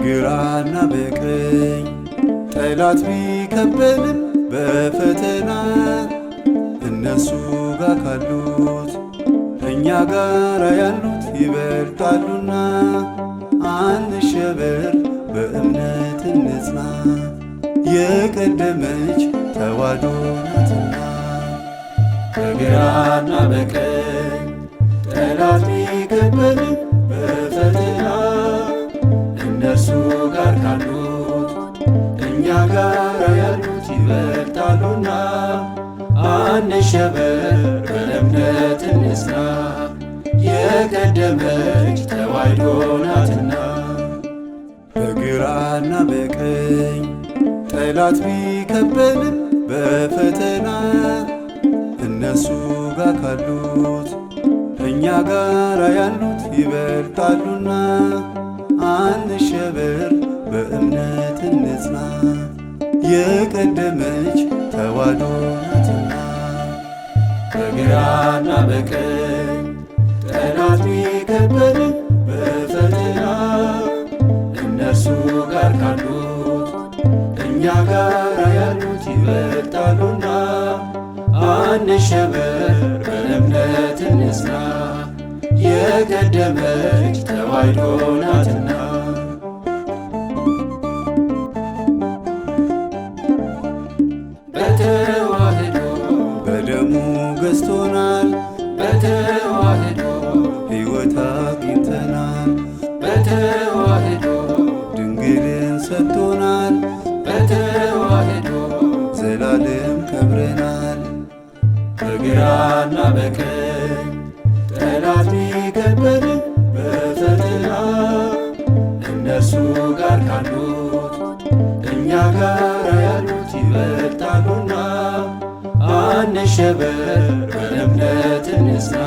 በግራና በቀኝ ጠላት ቢከበንም በፈተና እነሱ ጋር ካሉት እኛ ጋር ያሉት ይበልጣሉና አንሸበር በእምነት እንጽና የቀደመች ተዋሕዶ ናትና። በግራና በቀኝ ጠላት ቢከበንም በፈተና እነሱ ጋር ካሉት እኛ ጋር ያሉት ይበልጣሉና አንሸበር በእምነት እንጽና የቀደመች ተዋሕዶ ናትና። በግራና በቀኝ ጠላት ቢከበንም በፈተና እነሱ ጋር ካሉት እኛ ጋር ያሉት ይበልጣሉና አንሸበር በእምነት እንጽና የቀደመች ተዋሕዶ ናትና። በግራና በቀኝ ጠላት ቢከበንም በፈተና እነሱ ጋር ካሉት እኛ ጋር ያሉት ይበልጣሉና አንሸበር በእምነት እንጽና የቀደመች ተዋሕዶ ናትና። በተዋሕዶ በደሙ ገዝቶናል በተዋሕዶ ሕይወት አግኝተናል በተዋሕዶ ድንግልን ሰጥቶናል በተዋሕዶ ዘላለም ከብረናል። በግራና በቀኝ ጠላት ቢከበንም በፈተና እነሱ ጋር ካሉት እኛ ጋር ያሉት ይበልጣሉና አንሸበር በእምነት እንጽና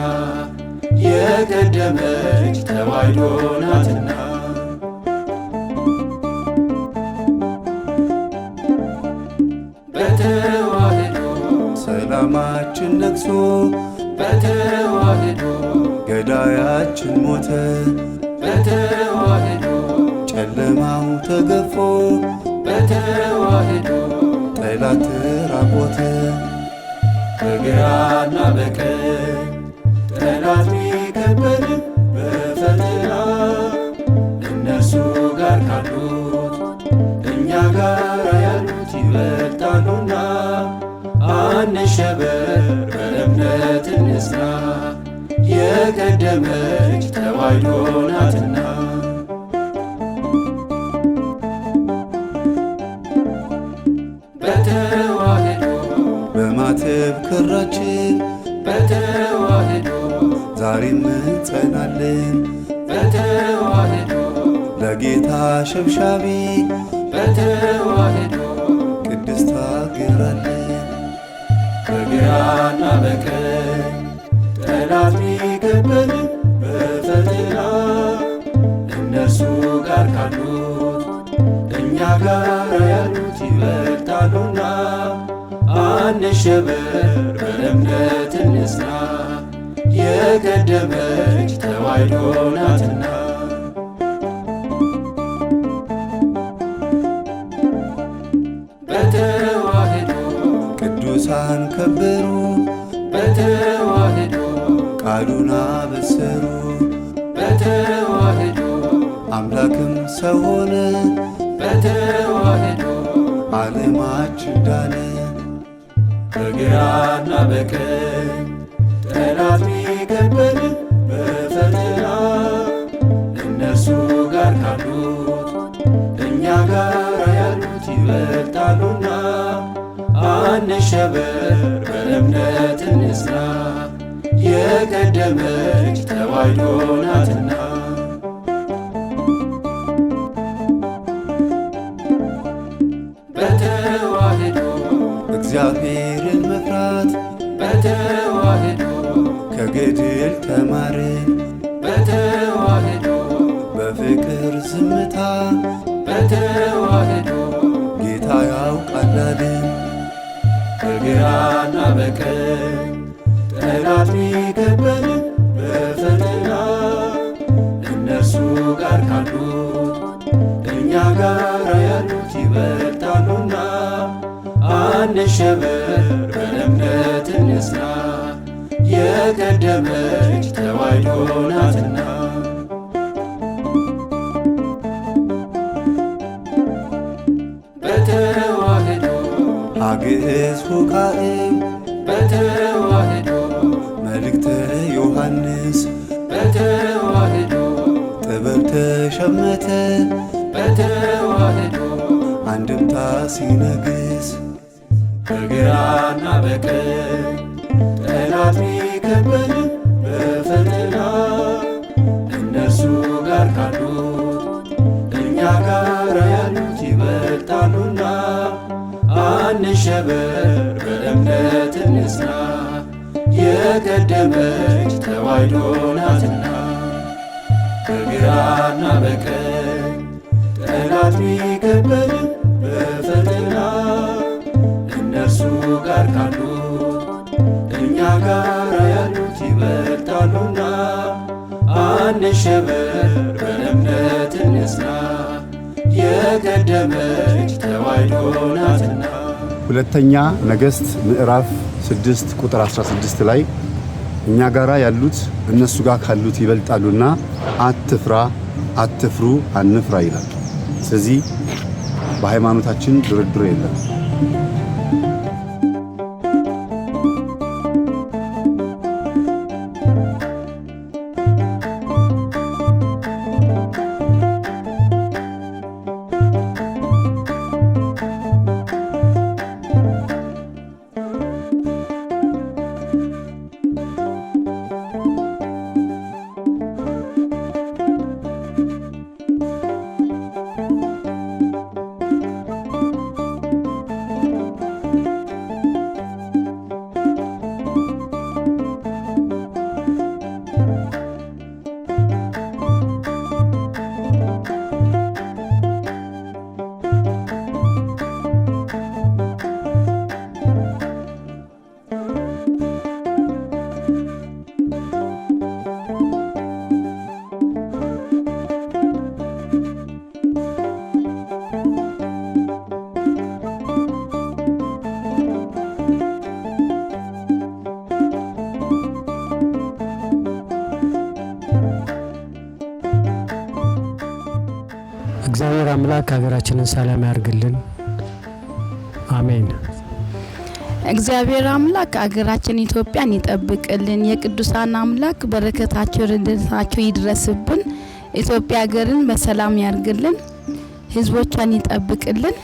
የቀደመች ተዋሕዶ ናትና። በተዋሕዶ ሰላማችን ነግሶ በተዋሕዶ ገዳያችን ሞተ በተዋሕዶ ጨለማው ተገፎ በተዋሕዶ ጠላት ተራቆተ። በግራና በቀኝ ጠላት ቢከበንም በፈተና እነሱ ጋር ካሉት እኛ ጋር ያሉት ይበልጣሉና አንሸበር በእምነት እንጽና የቀደመች ተዋሕዶ ናትና። በተዋሕዶ በማተብ ክራችን በተዋሕዶ ዛሬም እንጸናለን በተዋሕዶ ለጌታ ሸብሻቢ በተዋሕዶ ቅድስት አገራለን። በግራና በቀኝ ጠላት ቢከበንም በፈተና እነሱ ጋር ካሉት እኛ ጋር ያሉት ይበልጣሉና አንሸበር በእምነት እንጽና የቀደመች ተዋሕዶ ናትና። በተዋሕዶ ቅዱሳን ከበሩ በተዋሕዶ ቃሉን አበሰሩ በተዋሕዶ አምላክም ሰው ሆነ በተዋሕዶ ዓለማችን ዳነ። በግራና በቀኝ ጠላት ቢከበንም በፈተና እነሱ ጋር ካሉት እኛ ጋር ያሉት ይበልጣሉና አንሸበር በእምነት እንጽና የቀደመች ተዋሕዶ ናትና። በተዋሕዶ እግዚአብሔርን መፍራት በተዋሕዶ ከገድል ተማርን በተዋሕዶ በፍቅር ዝምታ በተዋሕዶ ጌታ ያውቃላልን። በግራና በቀኝ ጠላት ቢከበንም በፈተና እነሱ ጋር ካሉት እኛ ጋር ያሉት ይበልጣሉና አንሸበር በእምነት እንጽና የቀደመች ተዋሕዶ ናትና። በተዋሕዶ አግዕዝ ሆቃዕም በተዋሕዶ መልእክተ ዮሐንስ በተዋሕዶ ጥበብ ተሸመተ በተዋሕዶ አንድምታ ሲነግስ በግራና በቀኝ ጠላት ቢከበን በፈተና እነርሱ ጋር ካሉት እኛ ጋር ያሉት ይበልጣሉና አንሸበር በእምነት እንጽና የቀደመች ተዋሕዶ ናትና። በግራና በቀኝ ጠላት ቢከበን በፈተና እነርሱ ጋር ካሉት እኛ ጋር ያሉት ይበልጣሉና አንሸበር በእምነት እንጽና የቀደመች ተዋሕዶ ናትና። ሁለተኛ ነገሥት ምዕራፍ 6 ቁጥር 16 ላይ እኛ ጋራ ያሉት እነሱ ጋር ካሉት ይበልጣሉና አትፍራ፣ አትፍሩ፣ አንፍራ ይላል። ስለዚህ በሃይማኖታችን ድርድር የለም። እግዚአብሔር አምላክ ሀገራችንን ሰላም ያርግልን። አሜን። እግዚአብሔር አምላክ ሀገራችን ኢትዮጵያን ይጠብቅልን። የቅዱሳን አምላክ በረከታቸው ረድኤታቸው ይድረስብን። ኢትዮጵያ ሀገርን በሰላም ያርግልን። ህዝቦቿን ይጠብቅልን።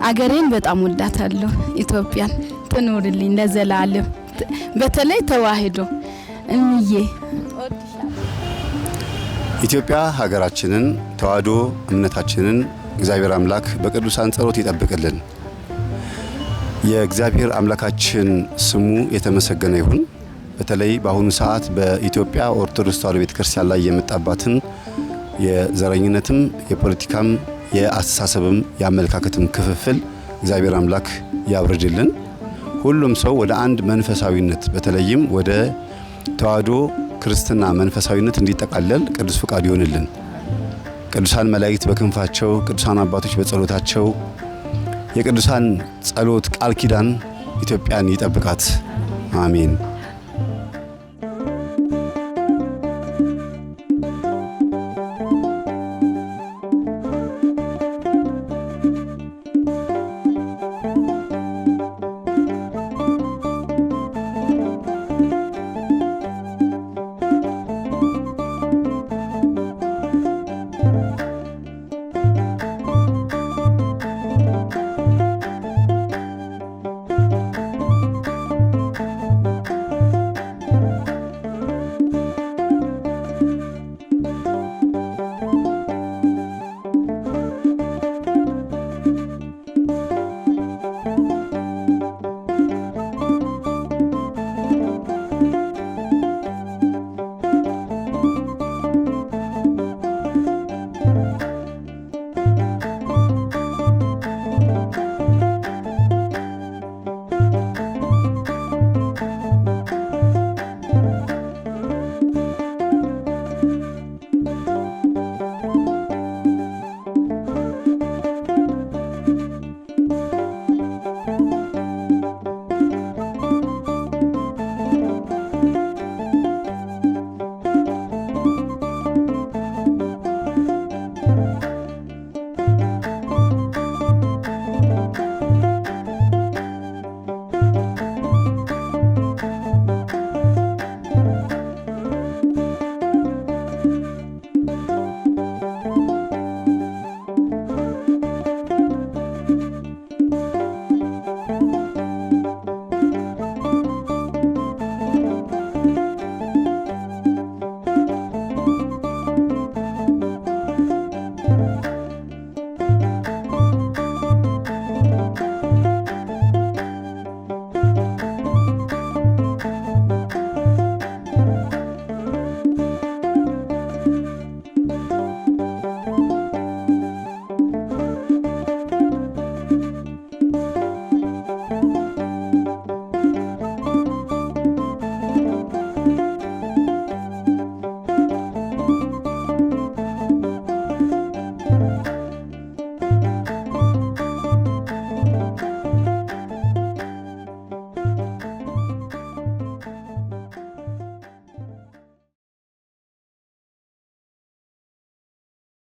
አገሬን በጣም ወዳታለሁ። ኢትዮጵያን ትኖርልኝ ለዘላለም። በተለይ ተዋሕዶ እምዬ ኢትዮጵያ ሀገራችንን ተዋሕዶ እምነታችንን እግዚአብሔር አምላክ በቅዱሳን ጸሎት ይጠብቅልን። የእግዚአብሔር አምላካችን ስሙ የተመሰገነ ይሁን። በተለይ በአሁኑ ሰዓት በኢትዮጵያ ኦርቶዶክስ ተዋሕዶ ቤተክርስቲያን ላይ የመጣባትን የዘረኝነትም የፖለቲካም የአስተሳሰብም የአመለካከትም ክፍፍል እግዚአብሔር አምላክ ያብርድልን። ሁሉም ሰው ወደ አንድ መንፈሳዊነት በተለይም ወደ ተዋሕዶ ክርስትና መንፈሳዊነት እንዲጠቃለል ቅዱስ ፍቃድ ይሆንልን። ቅዱሳን መላእክት በክንፋቸው፣ ቅዱሳን አባቶች በጸሎታቸው፣ የቅዱሳን ጸሎት ቃል ኪዳን ኢትዮጵያን ይጠብቃት። አሜን።